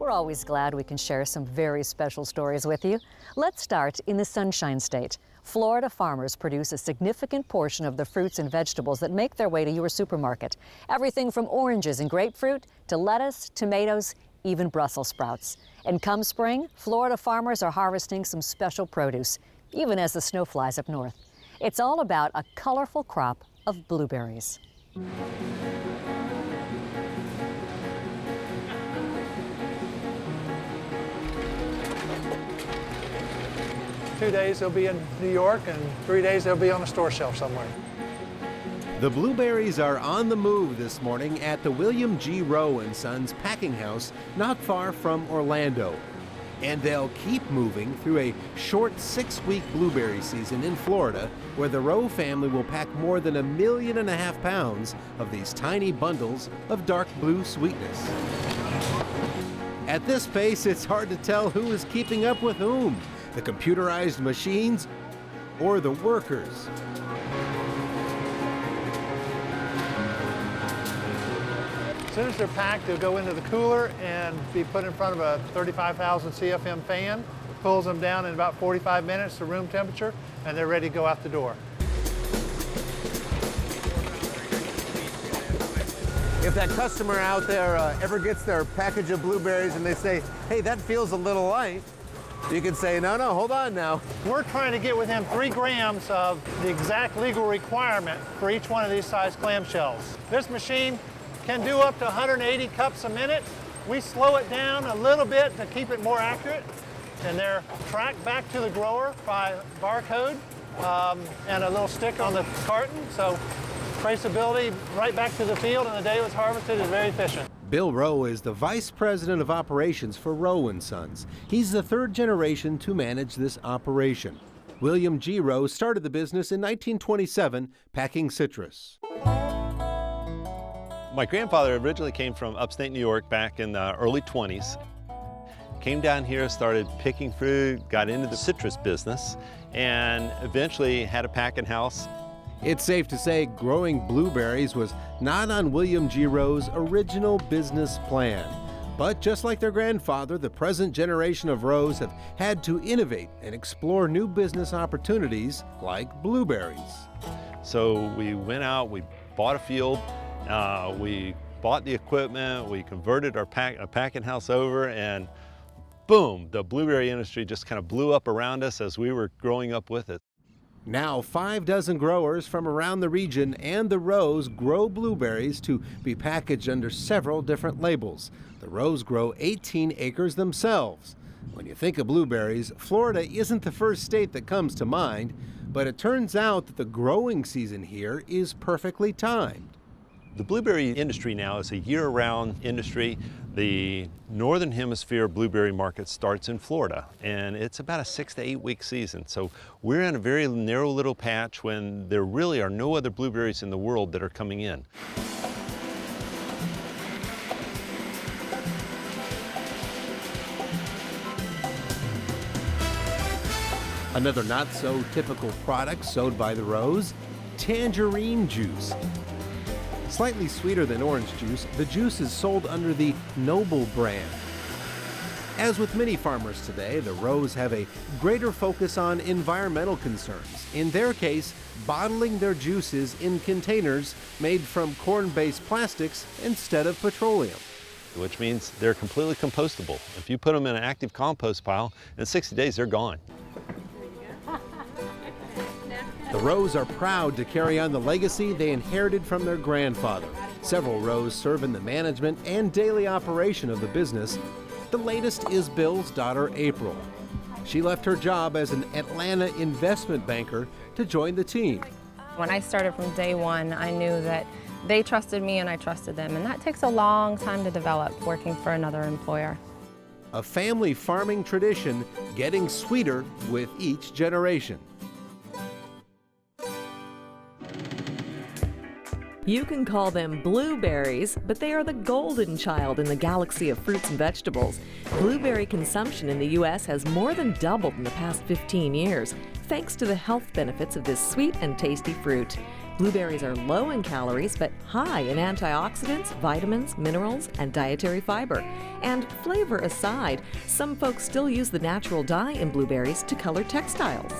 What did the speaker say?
We're always glad we can share some very special stories with you. Let's start in the Sunshine State. Florida farmers produce a significant portion of the fruits and vegetables that make their way to your supermarket. Everything from oranges and grapefruit to lettuce, tomatoes, even Brussels sprouts. And come spring, Florida farmers are harvesting some special produce, even as the snow flies up north. It's all about a colorful crop of blueberries. 2 days they'll be in New York, and 3 days they'll be on a store shelf somewhere. The blueberries are on the move this morning at the William G. Rowe & Sons packing house not far from Orlando. And they'll keep moving through a short 6-week blueberry season in Florida, where the Rowe family will pack more than 1.5 million pounds of these tiny bundles of dark blue sweetness. At this pace, it's hard to tell who is keeping up with whom, the computerized machines or the workers. As soon as they're packed, they'll go into the cooler and be put in front of a 35,000 CFM fan. It pulls them down in about 45 minutes to room temperature, and they're ready to go out the door. If that customer out there ever gets their package of blueberries and they say, hey, that feels a little light, you can say, no, hold on now. We're trying to get within 3 grams of the exact legal requirement for each one of these size clamshells. This machine can do up to 180 cups a minute. We slow it down a little bit to keep it more accurate, and they're tracked back to the grower by barcode and a little stick on the carton, so traceability right back to the field and the day it was harvested is very efficient. Bill Rowe is the Vice President of Operations for Rowe & Sons. He's the 3rd generation to manage this operation. William G. Rowe started the business in 1927, packing citrus. My grandfather originally came from upstate New York back in the early 20s. Came down here, started picking fruit, got into the citrus business, and eventually had a packing house. It's safe to say growing blueberries was not on William G. Rowe's original business plan. But just like their grandfather, the present generation of Rowes have had to innovate and explore new business opportunities like blueberries. So we went out, we bought a field, we bought the equipment, we converted our packing house over, and boom, the blueberry industry just kind of blew up around us as we were growing up with it. Now 6 growers from around the region and the Rowes grow blueberries to be packaged under several different labels. The Rowes grow 18 acres themselves. When you think of blueberries, Florida isn't the first state that comes to mind, but it turns out that the growing season here is perfectly timed. The blueberry industry now is a year-round industry. The northern hemisphere blueberry market starts in Florida, and it's about a 6 to 8 week season. So we're in a very narrow little patch when there really are no other blueberries in the world that are coming in. Another not so typical product sold by the Rowes, tangerine juice. Slightly sweeter than orange juice, the juice is sold under the Noble brand. As with many farmers today, the Rowes have a greater focus on environmental concerns. In their case, bottling their juices in containers made from corn-based plastics instead of petroleum. Which means they're completely compostable. If you put them in an active compost pile, in 60 days they're gone. The Rowes are proud to carry on the legacy they inherited from their grandfather. Several Rowes serve in the management and daily operation of the business. The latest is Bill's daughter, April. She left her job as an Atlanta investment banker to join the team. When I started from day one, I knew that they trusted me and I trusted them, and that takes a long time to develop working for another employer. A family farming tradition getting sweeter with each generation. You can call them blueberries, but they are the golden child in the galaxy of fruits and vegetables. Blueberry consumption in the U.S. has more than doubled in the past 15 years, thanks to the health benefits of this sweet and tasty fruit. Blueberries are low in calories but high in antioxidants, vitamins, minerals, and dietary fiber. And flavor aside, some folks still use the natural dye in blueberries to color textiles.